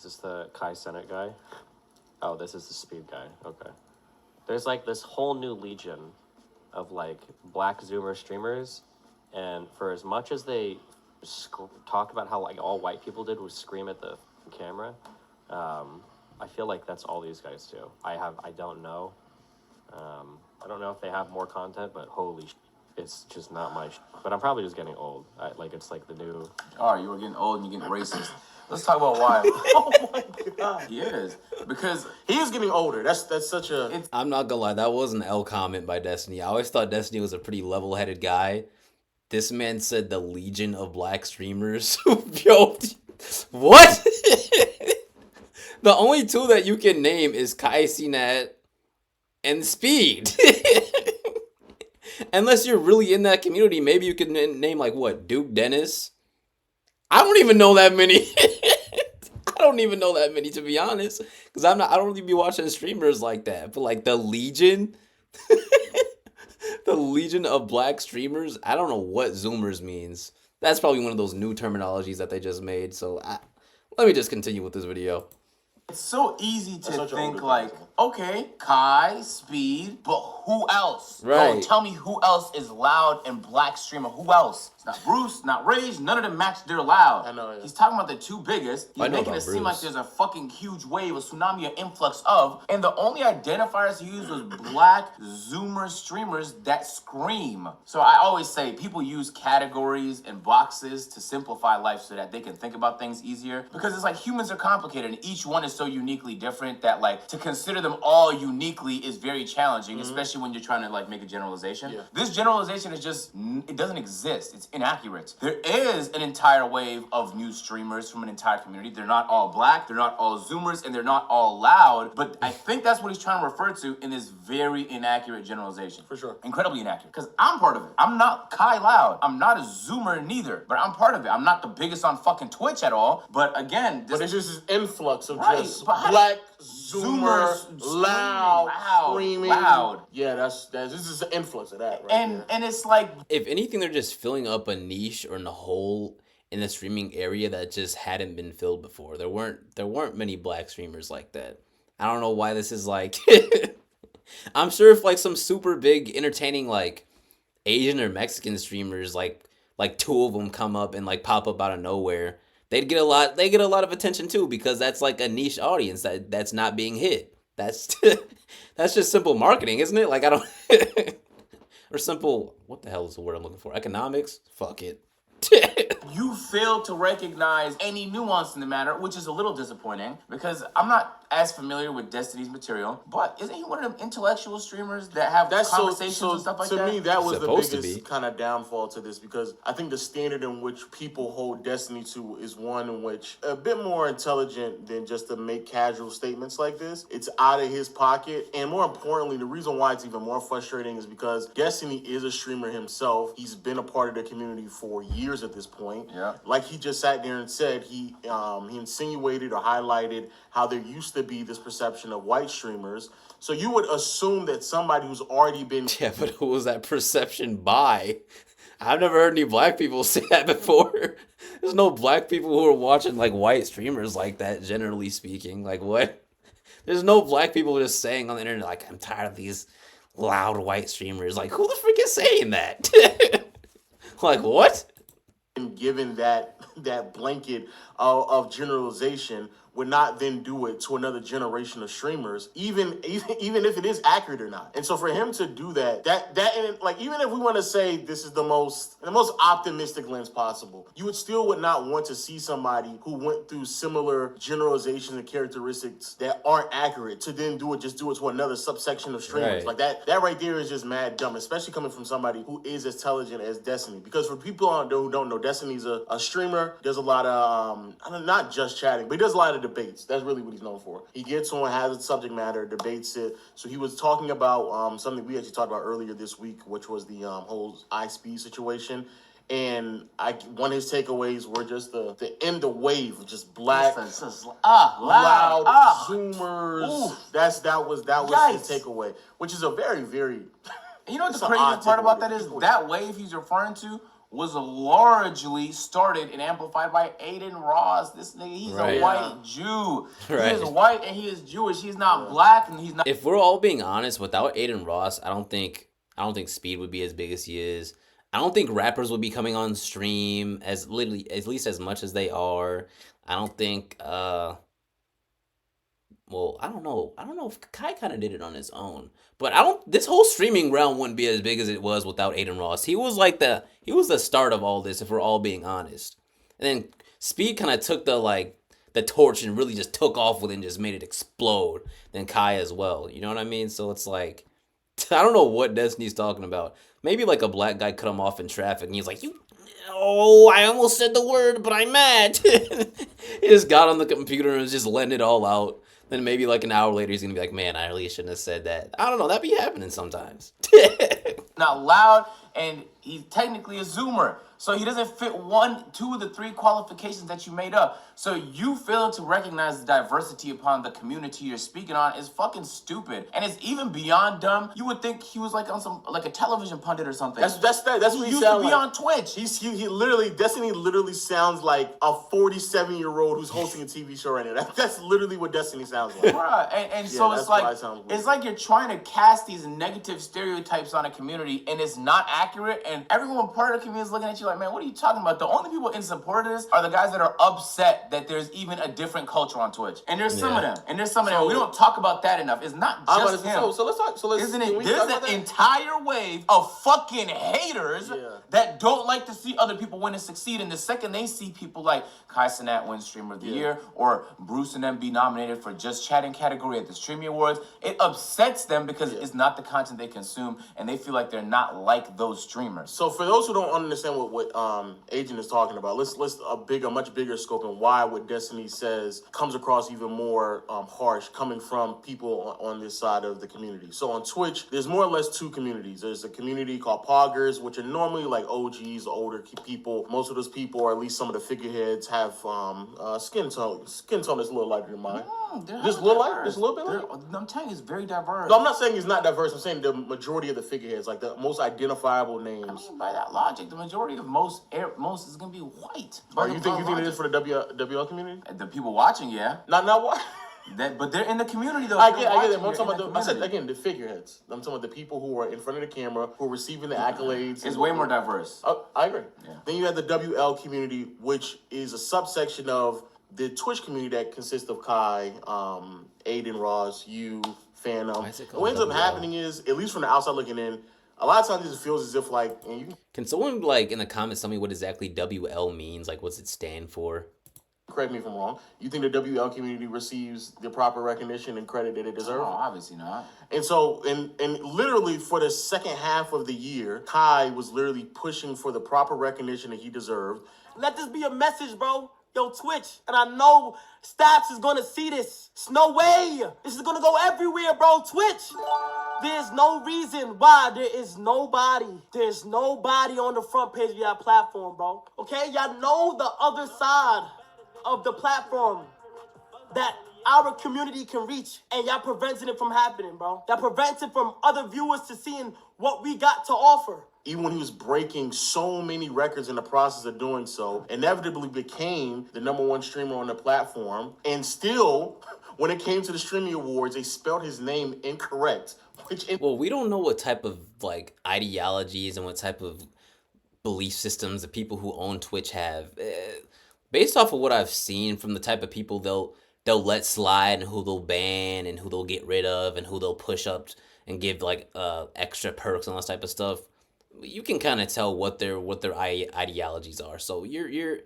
Is this the Kai Cenat guy? Oh, this is the speed guy. Okay. There's like this whole new legion of like black Zoomer streamers, and for as much as they talked about how like all white people did was scream at the camera, I feel like that's all these guys do. I don't know. I don't know if they have more content, but holy it's just not my But I'm probably just getting old. It's like the new... All right, you were getting old and you're getting racist. Let's talk about why. Oh my god. He is. Because he is getting older. That's such a... I'm not gonna lie, that was an L comment by Destiny. I always thought Destiny was a pretty level-headed guy. This man said the legion of black streamers. Yo, what? The only two that you can name is Kai Cenat and Speed. Unless you're really in that community, maybe you could name like what, Duke Dennis? I don't even know that many. I don't even know that many, to be honest, because I don't really be watching streamers like that. But like the Legion, the Legion of black streamers, I don't know what Zoomers means. That's probably one of those new terminologies that they just made. So let me just continue with this video. it's so easy to think like, okay, Kai, Speed, but who else? Right. Go tell me who else is loud and black streamer. Who else? It's not Bruce, not Rage. None of them match their loud. I know, yeah. He's talking about the two biggest. He's making it seem like there's a fucking huge wave, a tsunami, an influx of. And the only identifiers he used was black Zoomer streamers that scream. So I always say people use categories and boxes to simplify life so that they can think about things easier. Because it's like humans are complicated and each one is so uniquely different that like to consider them all uniquely is very challenging, especially when you're trying to like make a generalization. Yeah. This generalization is just, it doesn't exist. It's inaccurate. There is an entire wave of new streamers from an entire community. They're not all black, they're not all Zoomers, and they're not all loud, but I think that's what he's trying to refer to in this very inaccurate generalization. For sure. Incredibly inaccurate. Because I'm part of it. I'm not Kai Loud. I'm not a Zoomer neither, but I'm part of it. I'm not the biggest on fucking Twitch at all, but again, But it's just this influx of Right, just but black Zoomer, Zoomers loud, screaming. loud. Yeah, this is an influx of that, right? And it's like, If anything, they're just filling up a niche or in a hole in the streaming area that just hadn't been filled before. There weren't many black streamers like that. I don't know why this is like. I'm sure if like some super big entertaining like Asian or Mexican streamers like two of them come up and like pop up out of nowhere, they get a lot of attention too, because that's like a niche audience that's not being hit. That's that's just simple marketing, isn't it? Like I don't or simple, what the hell is the word I'm looking for? Economics? Fuck it. you fail to recognize any nuance in the matter, which is a little disappointing because I'm not as familiar with Destiny's material, but isn't he one of them intellectual streamers that have conversations and stuff like that? To me, that was Supposed the to be. biggest kind of downfall to this, because I think the standard in which people hold Destiny to is one in which a bit more intelligent than just to make casual statements like this. It's out of his pocket, and more importantly, the reason why it's even more frustrating is because Destiny is a streamer himself. He's been a part of the community for years at this point. Yeah. Like he just sat there and said, he insinuated or highlighted how there used to be this perception of white streamers. So you would assume that somebody who's already been... Yeah, but who was that perception by? I've never heard any black people say that before. There's no black people who are watching like white streamers like that, generally speaking. Like what? There's no black people just saying on the internet like, I'm tired of these loud white streamers. Like who the frick is saying that? Like what? Given that blanket of generalization, would not then do it to another generation of streamers, even if it is accurate or not. And so for him to do that and like, even if we want to say this is the most optimistic lens possible, you would not want to see somebody who went through similar generalizations and characteristics that aren't accurate to then do it to another subsection of streamers. Right. Like that right there is just mad dumb, especially coming from somebody who is as intelligent as Destiny. Because for people who don't know, Destiny's a streamer. There's a lot of not just chatting, but he does a lot of debates. That's really what he's known for. He gets on, has a subject matter, debates it. So he was talking about something we actually talked about earlier this week, which was the whole ishowspeed situation. And one of his takeaways were just the end the wave of just black, loud Zoomers. Oof. That was Yikes. his takeaway, which is a very, very... You know what the It's an craziest odd part about takeaway. that is? That wave he's referring to was largely started and amplified by Aiden Ross. This nigga, he's a white Jew. He is white and he is Jewish. He's not black and he's not. If we're all being honest, without Aiden Ross, I don't think Speed would be as big as he is. I don't think rappers would be coming on stream as literally at least as much as they are. I don't think well, I don't know. I don't know if Kai kind of did it on his own. But this whole streaming realm wouldn't be as big as it was without Aiden Ross. He was the start of all this, if we're all being honest. And then Speed kind of took the torch and really just took off with it and just made it explode. Then Kai as well. You know what I mean? So it's like, I don't know what Destiny's talking about. Maybe like a black guy cut him off in traffic and he's like, I almost said the word, but I'm mad. He just got on the computer and was just letting it all out. Then maybe like an hour later he's gonna be like, man, I really shouldn't have said that. I don't know, that be happening sometimes. Not loud, and he's technically a Zoomer. So he doesn't fit 2 of the 3 qualifications that you made up. So you failing to recognize the diversity upon the community you're speaking on is fucking stupid. And it's even beyond dumb. You would think he was like on some like a television pundit or something. That's what he used sounds to be like. on Twitch. He literally, Destiny literally sounds like a 47-year-old who's hosting a TV show right now. That's literally what Destiny sounds like. Right. And so it's like you're trying to cast these negative stereotypes on a community and it's not accurate, and everyone part of the community is looking at you like, man, what are you talking about? The only people in support of this are the guys that are upset that there's even a different culture on Twitch. And there's some of them. And there's some of them. We don't talk about that enough. It's not just him. So let's talk. Isn't it? There's an entire wave of fucking haters that don't like to see other people win and succeed. And the second they see people like Kai Cenat win Streamer of the Year or Bruce and them be nominated for Just Chatting category at the Streaming Awards, it upsets them because it's not the content they consume and they feel like they're not like those streamers. So for those who don't understand what Agent is talking about, let's a much bigger scope and why what Destiny says comes across even more harsh coming from people on this side of the community. So on Twitch, there's more or less 2 communities. There's a community called Poggers, which are normally like OGs, older people. Most of those people, or at least some of the figureheads, have skin tone that's a little lighter than mine. Just a little lighter? Just a little bit lighter? I'm telling you, it's very diverse. No, I'm not saying it's not diverse. I'm saying the majority of the figureheads, like the most identifiable names. I mean, by that logic, the majority of most is going to be white. You think it is for the WL community? The people watching, yeah. Not what? But they're in the community though. I get it. I'm talking about I said again the figureheads. I'm talking about the people who are in front of the camera, who are receiving the accolades. It's way more diverse. I agree. Yeah. Then you have the WL community, which is a subsection of the Twitch community that consists of Kai, Aiden Ross, you, Phantom. What ends up happening is, at least from the outside looking in, a lot of times it feels as if like. Can someone like in the comments tell me what exactly WL means? Like, what's it stand for? Correct me if I'm wrong. You think the WL community receives the proper recognition and credit that it deserves? Oh, obviously not. And so, and literally for the second half of the year, Kai was literally pushing for the proper recognition that he deserved. Let this be a message, bro. Yo, Twitch, and I know Stats is gonna see this. It's no way. This is gonna go everywhere, bro. Twitch. There's no reason why there's nobody on the front page of your platform, bro. Okay, y'all know the other side of the platform that our community can reach, and y'all preventing it from happening, bro. Y'all preventing from other viewers to seeing what we got to offer. Even when he was breaking so many records in the process of doing so, inevitably became the #1 streamer on the platform. And still, when it came to the streaming awards, they spelled his name incorrect. Well, we don't know what type of like ideologies and what type of belief systems the people who own Twitch have. Based off of what I've seen from the type of people they'll let slide and who they'll ban and who they'll get rid of and who they'll push up and give like extra perks and all that type of stuff, you can kind of tell what their ideologies are. So you're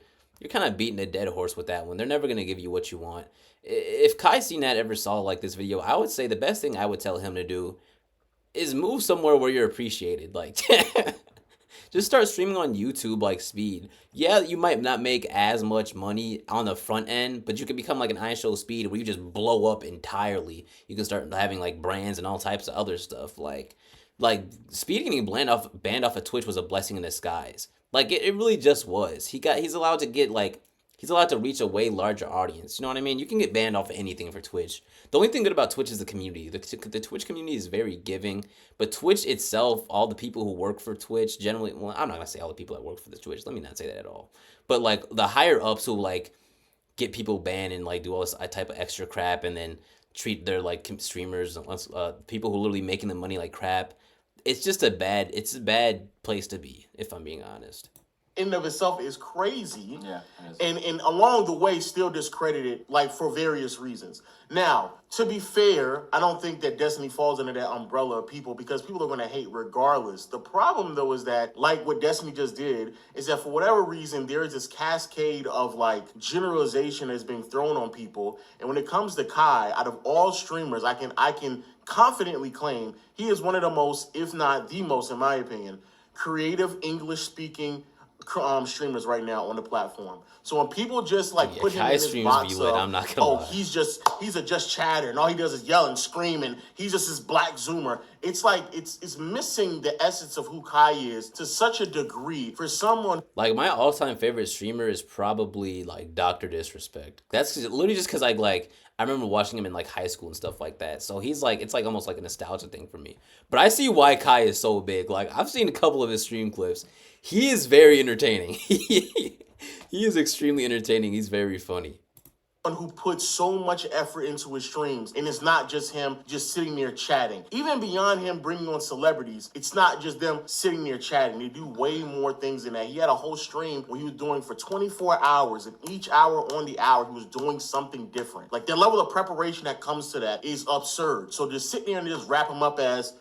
kind of beating a dead horse with that one. They're never gonna give you what you want. If Kai Cenat ever saw like this video, I would say the best thing I would tell him to do is move somewhere where you're appreciated. Like just start streaming on YouTube like Speed. Yeah, you might not make as much money on the front end, but you can become like an ishowspeed where you just blow up entirely. You can start having like brands and all types of other stuff. Like Speed getting banned off of Twitch was a blessing in disguise. Like it really just was. He's allowed to get like He's allowed to reach a way larger audience. You know what I mean? You can get banned off of anything for Twitch. The only thing good about Twitch is the community. The Twitch community is very giving, but Twitch itself, all the people who work for Twitch generally, well, I'm not gonna say all the people that work for the Twitch. Let me not say that at all. But like the higher ups who like get people banned and like do all this type of extra crap and then treat their like streamers, people who are literally making the money like crap. It's a bad place to be, if I'm being honest. In and of itself is crazy. Yeah. And along the way still discredited, like, for various reasons. Now, to be fair, I don't think that Destiny falls under that umbrella of people, because people are going to hate regardless. The problem, though, is that, like what Destiny just did, is that for whatever reason, there is this cascade of, like, generalization that's being thrown on people. And when it comes to Kai, out of all streamers, I can confidently claim he is one of the most, if not the most, in my opinion, creative English-speaking streamers right now on the platform. So when people just like put him in this box of, I'm not gonna lie. he's a just chatter and all he does is yell and scream and he's just this black zoomer. It's like it's missing the essence of who Kai is to such a degree for someone. Like my all-time favorite streamer is probably like Dr. Disrespect. That's literally just because I remember watching him in like high school and stuff like that. So he's like, it's like almost like a nostalgia thing for me. But I see why Kai is so big. Like I've seen a couple of his stream clips. He is very entertaining. He is extremely entertaining. He's very funny. Who puts so much effort into his streams, and it's not just him just sitting there chatting. Even beyond him bringing on celebrities, it's not just them sitting there chatting. They do way more things than that. He had a whole stream where he was doing for 24 hours, and each hour on the hour, he was doing something different. Like, the level of preparation that comes to that is absurd. So just sit there and just wrap him up as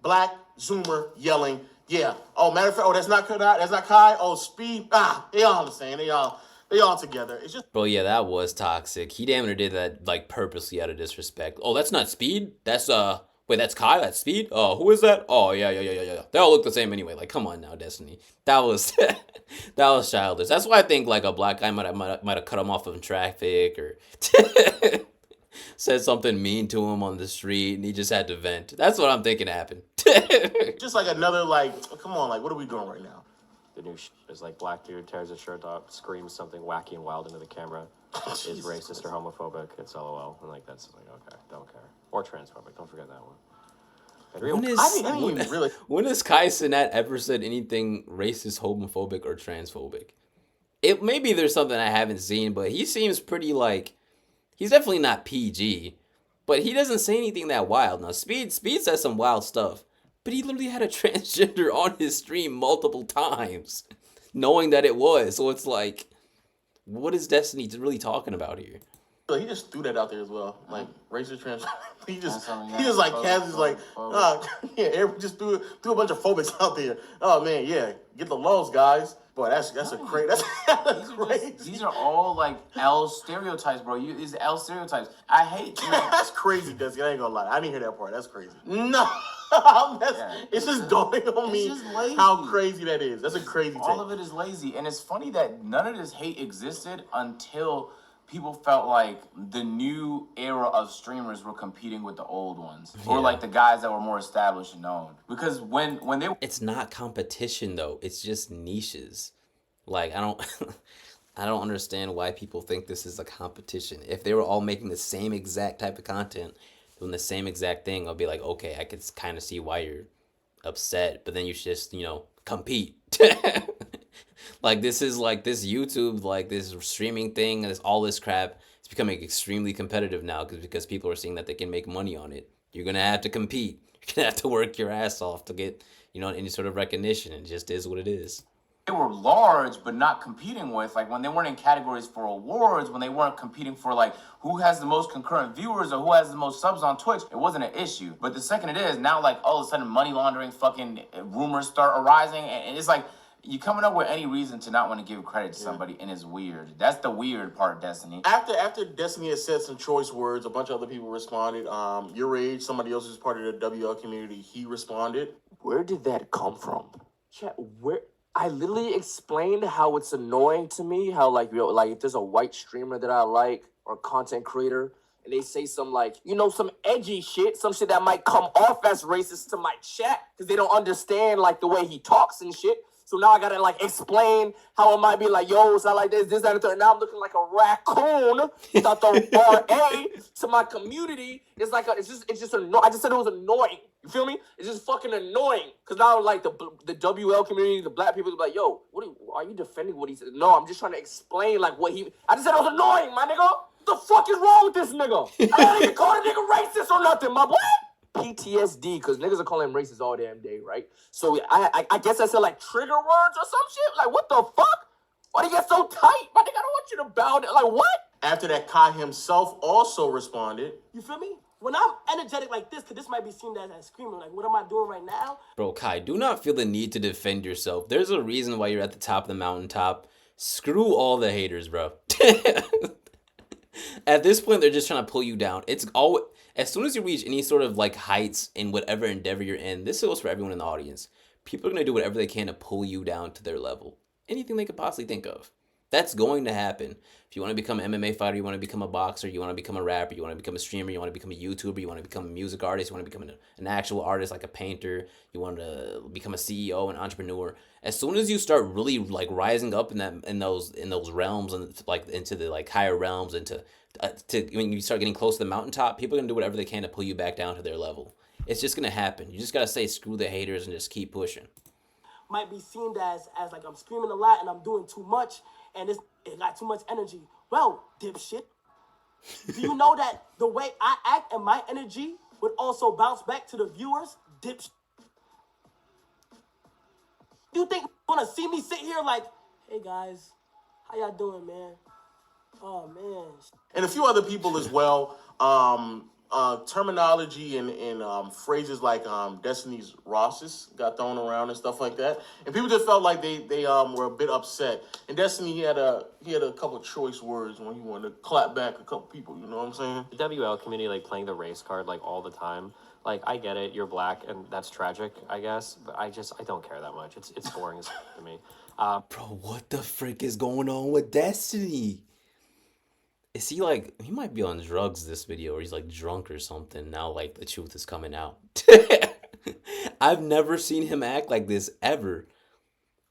black zoomer yelling, yeah. Oh, matter of fact, that's not Kai. Oh, speed. They all the same. They all together. It's just, bro, yeah, that was toxic. He damn near did that like purposely out of disrespect. Oh, that's not speed. That's wait, that's Kai. That's speed. Oh, who is that? Oh, yeah. They all look the same anyway. Like, come on now, Destiny. That was that was childish. That's why I think like a black guy might have cut him off of traffic or said something mean to him on the street, and he just had to vent. That's what I'm thinking happened. just like another, like, come on, like, what are we doing right now? The new is like black dude tears his shirt off, screams something wacky and wild into the camera, is racist or homophobic. It's LOL, and like that's like okay, don't care. Or transphobic. Don't forget that one. When has Kai Cenat ever said anything racist, homophobic, or transphobic? It maybe there's something I haven't seen, but he seems pretty like he's definitely not PG, but he doesn't say anything that wild. Now Speed says some wild stuff. But he literally had a transgender on his stream multiple times, knowing that it was. So it's like, what is Destiny really talking about here? He just threw that out there as well, like racist trans. He just like casually like, yeah, everybody just threw a bunch of phobics out there. Oh man, yeah, get the laws, guys. Boy, that's crazy. These are all like L stereotypes, bro. These L stereotypes. I hate. That's crazy, Desi. I ain't gonna lie. I didn't hear that part. That's crazy. No. It's just dawning on me how crazy that is. That's a crazy take. All of it is lazy. And it's funny that none of this hate existed until people felt like the new era of streamers were competing with the old ones. Yeah. Or like the guys that were more established and known. Because when they... It's not competition though. It's just niches. Like, I don't... I don't understand why people think this is a competition. If they were all making the same exact type of content, doing the same exact thing, I'll be like, okay, I could kind of see why you're upset, but then you should just, compete. Like, this is like this YouTube, like this streaming thing, and all this crap, it's becoming extremely competitive now because people are seeing that they can make money on it. You're going to have to compete. You're going to have to work your ass off to get, any sort of recognition. It just is what it is. They were large, but not competing with, like, when they weren't in categories for awards, when they weren't competing for, like, who has the most concurrent viewers or who has the most subs on Twitch, it wasn't an issue. But the second it is, now, like, all of a sudden money laundering fucking rumors start arising, and it's like, you coming up with any reason to not want to give credit to somebody, and it's weird. That's the weird part of Destiny. After Destiny had said some choice words, a bunch of other people responded. Your age, somebody else who's part of the WL community, he responded. Where did that come from? Chat, where... I literally explained how it's annoying to me, how like if there's a white streamer that I like or content creator and they say some some edgy shit, some shit that might come off as racist to my chat because they don't understand like the way he talks and shit. So now I gotta like explain how it might be like, yo, it's not like this, that, and the third. Now I'm looking like a raccoon without the RA to my community. It's like it's just annoying. I just said it was annoying. You feel me? It's just fucking annoying. Cause now like the WL community, the black people, are like, yo, are you defending what he said? No, I'm just trying to explain like what he. I just said it was annoying, my nigga. What the fuck is wrong with this nigga? I don't even call the nigga racist or nothing, my boy. PTSD, because niggas are calling him racist all damn day, right? So I guess I said like trigger words or some shit. Like, what the fuck? Why do you get so tight? My nigga, I don't want you to bow down. Like, what? After that, Kai himself also responded. You feel me? When I'm energetic like this, because this might be seen as screaming, like, what am I doing right now? Bro, Kai, do not feel the need to defend yourself. There's a reason why you're at the top of the mountaintop. Screw all the haters, bro. At this point, they're just trying to pull you down. It's all as soon as you reach any sort of like heights in whatever endeavor you're in, this goes for everyone in the audience. People are gonna do whatever they can to pull you down to their level. Anything they could possibly think of. That's going to happen. If you want to become an MMA fighter, you want to become a boxer, you want to become a rapper, you want to become a streamer, you want to become a YouTuber, you want to become a music artist, you want to become an actual artist like a painter, you want to become a CEO, an entrepreneur. As soon as you start really like rising up in those realms and like into the like higher realms and to when you start getting close to the mountaintop, people are gonna do whatever they can to pull you back down to their level. It's just gonna happen. You just gotta say screw the haters and just keep pushing. Might be seen as like I'm screaming a lot and I'm doing too much and it got too much energy. Well, dipshit, do you know that the way I act and my energy would also bounce back to the viewers? Dipshit. You think you wanna see me sit here like, hey guys, how y'all doing, man? Oh man. And a few other people as well. Terminology and phrases like Destiny's Rosses got thrown around and stuff like that. And people just felt like they were a bit upset. And Destiny he had a couple choice words when he wanted to clap back a couple people, you know what I'm saying? The WL community like playing the race card like all the time. Like, I get it, you're black, and that's tragic, I guess, but I don't care that much. It's boring as to me. Bro, what the frick is going on with Destiny? Is he like, he might be on drugs this video, or he's like drunk or something. Now, like, the truth is coming out. I've never seen him act like this ever.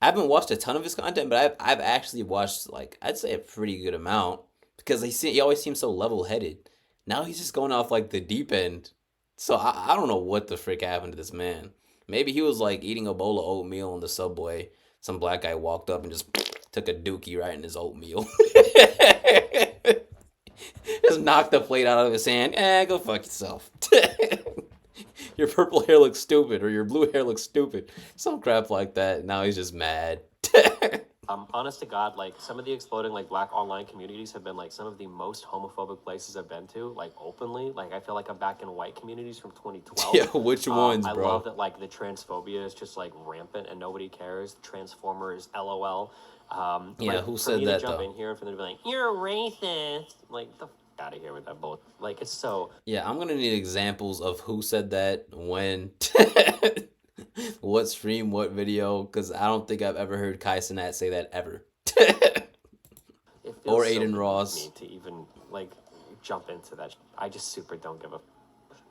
I haven't watched a ton of his content, but I've actually watched, like, I'd say a pretty good amount, because he always seems so level-headed. Now he's just going off, like, the deep end. So I don't know what the frick happened to this man. Maybe he was, like, eating a bowl of oatmeal on the subway. Some black guy walked up and just took a dookie right in his oatmeal. Just knocked the plate out of his hand. Go fuck yourself. Your purple hair looks stupid, or your blue hair looks stupid. Some crap like that. Now he's just mad. Honest to God, like, some of the exploding, like, black online communities have been, like, some of the most homophobic places I've been to, like, openly. Like, I feel like I'm back in white communities from 2012. Yeah, which ones, bro? I love that, like, the transphobia is just, like, rampant and nobody cares. The Transformers, LOL. Yeah, like, who for said me that, to jump though? in here and for them to be like, you're a racist. Like, the out of here with that bull. Like, it's so... Yeah, I'm gonna need examples of who said that, when, what stream, what video, because I don't think I've ever heard Kai Cenat say that ever. Or Aiden Ross. Me to even, like, jump into that. I just super don't give a...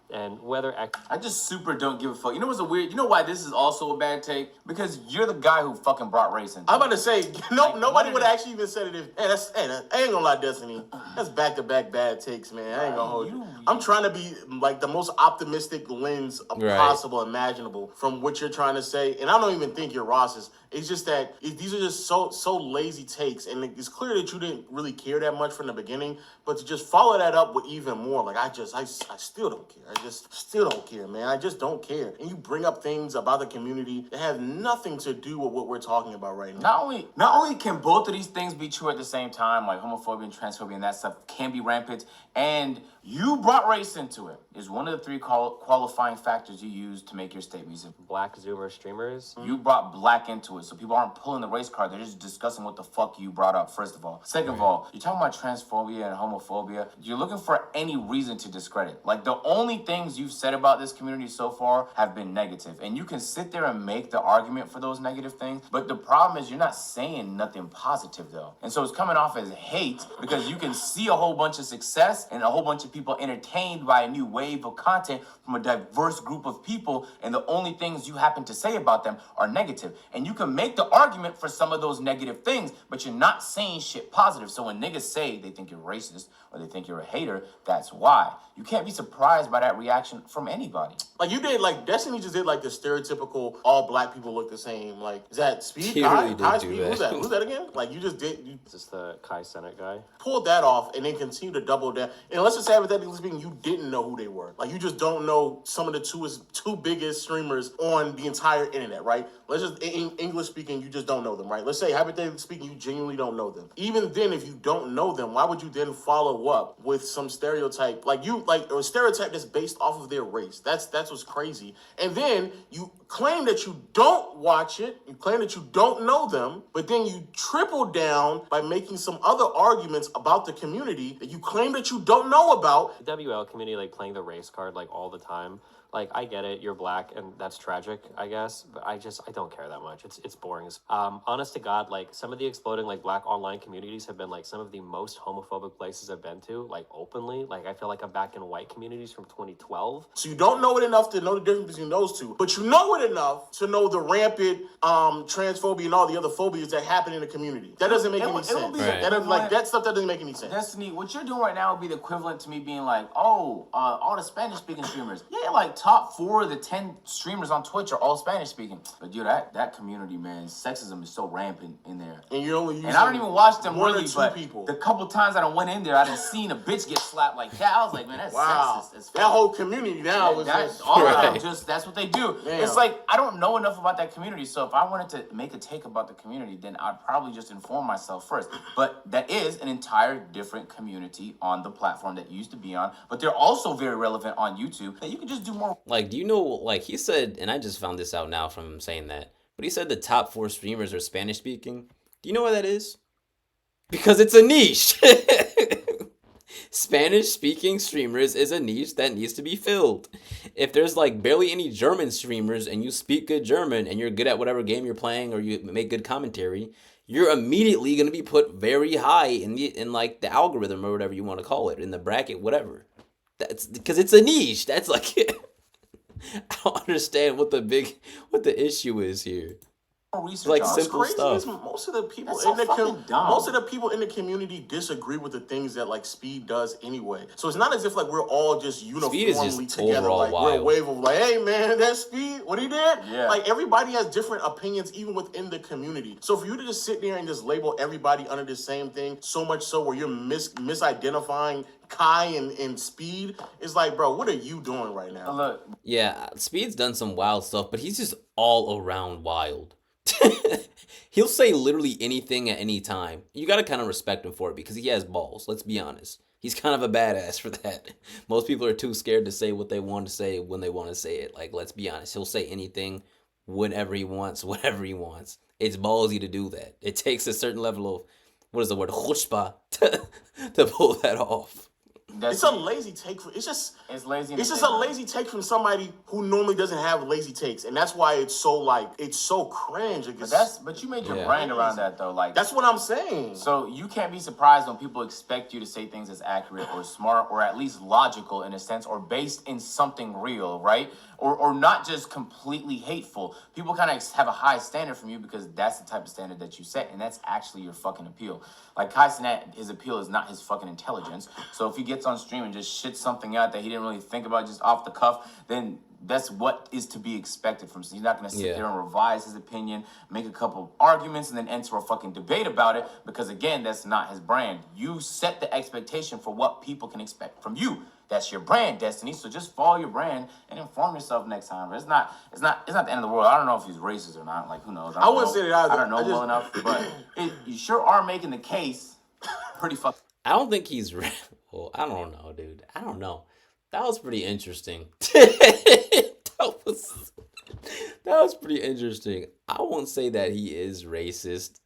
And whether... I just super don't give a fuck. You know what's weird? You know why this is also a bad take? Because you're the guy who fucking brought race into it. I'm about to say, nobody would actually even said it if, I ain't gonna lie, Destiny. That's back-to-back bad takes, man. I ain't gonna hold you. I'm trying to be, like, the most optimistic lens possible, imaginable, from what you're trying to say. And I don't even think you're racist. It's just that these are just so lazy takes. And it's clear that you didn't really care that much from the beginning. But to just follow that up with even more, like, I still don't care. I just still don't care, man. I just don't care. And you bring up things about the community that have nothing to do with what we're talking about right now. Not only can both of these things be true at the same time, like homophobia and transphobia and that stuff can be rampant, and you brought race into it, is one of the three qualifying factors you use to make your statement. Black Zoomer streamers. You brought black into it, so people aren't pulling the race card. They're just discussing what the fuck you brought up, first of all. Second of all, you're talking about transphobia and homophobia. You're looking for any reason to discredit. Like, the only things you've said about this community so far have been negative. And you can sit there and make the argument for those negative things, but the problem is you're not saying nothing positive, though. And so it's coming off as hate because you can see a whole bunch of success and a whole bunch of people entertained by a new wave of content from a diverse group of people, and the only things you happen to say about them are negative. And you can make the argument for some of those negative things, but you're not saying shit positive. So when niggas say they think you're racist or they think you're a hater, that's why. You can't be surprised by that reaction from anybody. Like you did, like Destiny just did like the stereotypical all black people look the same. Like, is that Speed? He really did Kai do Speed? that. Who's that? Who's that again? Like you just did. You Is this the Kai Cenat guy? pulled that off and then continue to double down. And let's just say, hypothetically speaking, you didn't know who they were. Like you just don't know some of the two biggest streamers on the entire internet, right? Let's just in English speaking, you just don't know them, right? Let's say hypothetically speaking, you genuinely don't know them. Even then, if you don't know them, why would you then follow up with some stereotype or a stereotype that's based off of their race? That's what's crazy. And then you claim that you don't watch it, you claim that you don't know them, but then you triple down by making some other arguments about the community that you claim that you don't know about. The WL community, like, playing the race card, like, all the time. Like, I get it, you're black, and that's tragic, I guess, but I don't care that much. It's boring. Honest to God, like, some of the exploding, like, black online communities have been, like, some of the most homophobic places I've been to, like, openly. Like, I feel like I'm back in white communities from 2012. So you don't know it enough to know the difference between those two, but you know it enough to know the rampant transphobia and all the other phobias that happen in the community. That doesn't make any sense. Right. That stuff that doesn't make any sense. Destiny, what you're doing right now would be the equivalent to me being like, all the Spanish-speaking streamers. Yeah, like top 4 of the 10 streamers on Twitch are all Spanish-speaking. But dude, that community, man, sexism is so rampant in there. And you're only using I don't even watch them one or really, two but people. the couple times I done went in there, I done seen a bitch get slapped like that. I was like, man, that's sexist as fuck. That whole community now is That, just... all of them just, that's what they do. Damn. It's like, I don't know enough about that community, so if I wanted to make a take about the community, then I'd probably just inform myself first. But that is an entire different community on the platform that you used to be on, but they're also very relevant on YouTube that you can just do more. Like, do you know, like, he said, and I just found this out now from him saying that, but he said the top 4 streamers are Spanish speaking. Do you know what that is? Because it's a niche. Spanish speaking streamers is a niche that needs to be filled. If there's like barely any German streamers and you speak good German and you're good at whatever game you're playing or you make good commentary, you're immediately going to be put very high in like the algorithm or whatever you want to call it, in the bracket, whatever. That's because it's a niche. That's like I don't understand what the issue is here. Research Like on. simple Crazy stuff. is most of the people That's so fucking dumb. most of the people in the community disagree with the things that like Speed does anyway. So it's not as if like we're all just uniformly Speed is just together. overall Like we're a wild. wave of like, hey man, that's Speed. What he did? Yeah. Like everybody has different opinions even within the community. So for you to just sit there and just label everybody under the same thing, so much so where you're misidentifying Kai and Speed, is like, bro, what are you doing right now? Look, Yeah, Speed's done some wild stuff, but he's just all around wild. He'll say literally anything at any time. You gotta kind of respect him for it because he has balls. Let's be honest. He's kind of a badass for that. Most people are too scared to say what they want to say when they want to say it. Like, let's be honest. He'll say anything, whenever he wants, whatever he wants. It's ballsy to do that. It takes a certain level of, what is the word, chutzpah, to pull that off. It's a lazy take. It's lazy. It's just a lazy take from somebody who normally doesn't have lazy takes, and that's why it's so cringe. But you made your brand around that though. Like that's what I'm saying. So you can't be surprised when people expect you to say things as accurate or smart or at least logical in a sense or based in something real, right? Or not just completely hateful. People kind of have a high standard from you because that's the type of standard that you set, and that's actually your fucking appeal. Like Kai Cenat, his appeal is not his fucking intelligence. So if he gets on stream and just shits something out that he didn't really think about just off the cuff, then that's what is to be expected from him. He's not going to sit there and revise his opinion, make a couple of arguments, and then enter a fucking debate about it because, again, that's not his brand. You set the expectation for what people can expect from you. That's your brand, Destiny. So just follow your brand and inform yourself next time. It's not the end of the world. I don't know if he's racist or not. Like, who knows? I wouldn't say that either. I don't know well enough, but you sure are making the case pretty fucking. I don't think he's... Well, I don't know, dude. I don't know. That was pretty interesting. That was pretty interesting. I won't say that he is racist.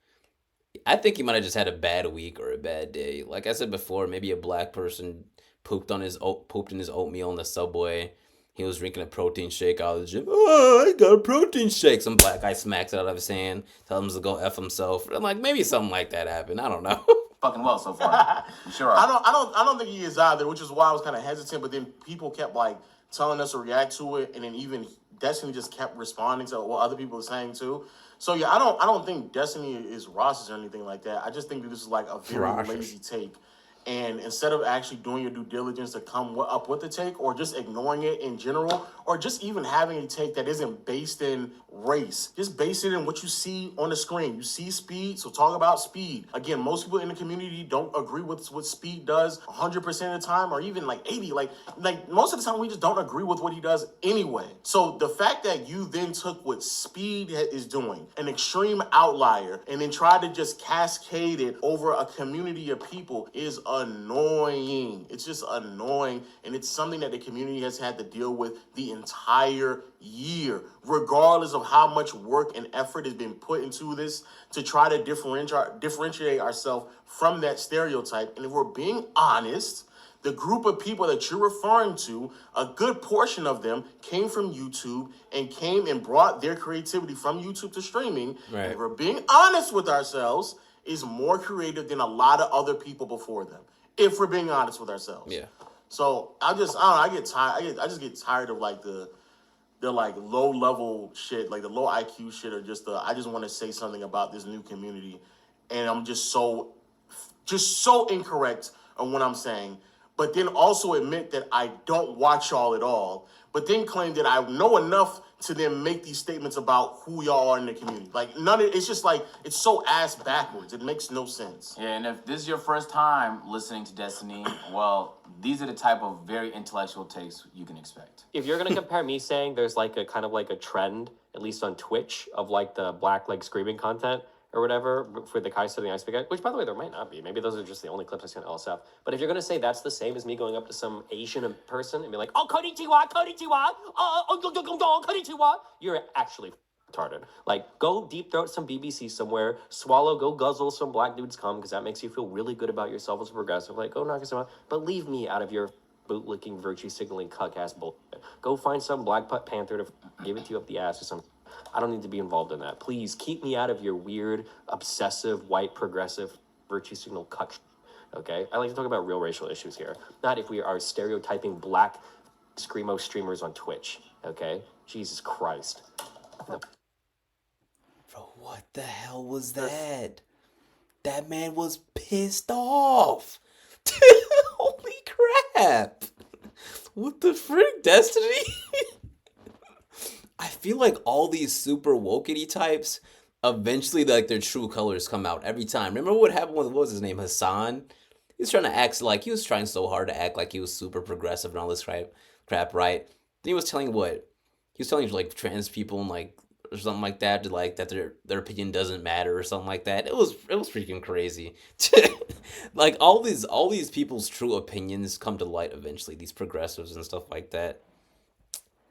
I think he might have just had a bad week or a bad day. Like I said before, maybe a black person pooped in his oatmeal on the subway. He was drinking a protein shake out of the gym. Oh, I got a protein shake. Some black guy smacks it out of his hand, tells him to go F himself. I'm like, maybe something like that happened. I don't know. fucking well so far. You sure are. I don't think he is either, which is why I was kind of hesitant. But then people kept like telling us to react to it, and then even Destiny just kept responding to what other people are saying too. So yeah, I don't think Destiny is racist or anything like that. I just think that this is like a very lazy take. And instead of actually doing your due diligence to come up with a take, or just ignoring it in general, or just even having a take that isn't based in race, just base it in what you see on the screen. You see Speed, so talk about Speed. Again, most people in the community don't agree with what Speed does 100% of the time, or even like 80. Like most of the time, we just don't agree with what he does anyway. So the fact that you then took what Speed is doing, an extreme outlier, and then tried to just cascade it over a community of people is annoying. It's just annoying, and it's something that the community has had to deal with the entire year, regardless of how much work and effort has been put into this to try to differentiate ourselves from that stereotype. And if we're being honest, the group of people that you're referring to, a good portion of them came from YouTube and came and brought their creativity from YouTube to streaming. Right. And if we're being honest with ourselves, is more creative than a lot of other people before them, if we're being honest with ourselves. Yeah. So I don't know, I get tired. I just get tired of like the like low level shit, like the low IQ shit, or just I just want to say something about this new community, and I'm just so incorrect on what I'm saying. But then also admit that I don't watch y'all at all, but then claim that I know enough to then make these statements about who y'all are in the community. Like, it's just like, it's so ass backwards. It makes no sense. Yeah, and if this is your first time listening to Destiny, well, these are the type of very intellectual takes you can expect. If you're gonna compare me saying there's like a kind of like a trend, at least on Twitch, of like the black like screaming content or whatever for the Kai Cenat ice guy, which by the way there might not be. Maybe those are just the only clips I see on LSF. But if you're gonna say that's the same as me going up to some Asian person and be like, oh konnichiwa, konnichiwa, you're actually retarded. Like, go deep throat some BBC somewhere, swallow, go guzzle some black dudes cum, because that makes you feel really good about yourself as a progressive. Like, go knock yourself out. But leave me out of your bootlicking, virtue signaling, cuck-ass bullshit. Go find some black panther to give it to you up the ass or something. I don't need to be involved in that. Please keep me out of your weird, obsessive, white, progressive, virtue signal cuck. Okay? I like to talk about real racial issues here. Not if we are stereotyping black screamo streamers on Twitch. Okay? Jesus Christ. No. Bro, what the hell was that? That man was pissed off. Holy crap. What the frick, Destiny? I feel like all these super wokey types, eventually like their true colors come out every time. Remember what happened with, what was his name, Hassan? He was trying to act like, he was trying so hard to act like he was super progressive and all this crap, right? Then he was telling what? He was telling like trans people and like, or something like that, to like that their opinion doesn't matter or something like that. It was freaking crazy. Like all these people's true opinions come to light eventually, these progressives and stuff like that.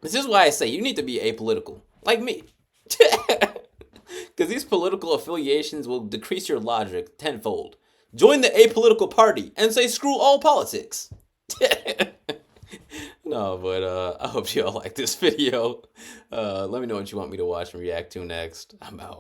This is why I say you need to be apolitical, like me. Because these political affiliations will decrease your logic tenfold. Join the apolitical party and say screw all politics. No, but I hope y'all like this video. Let me know what you want me to watch and react to next. I'm out.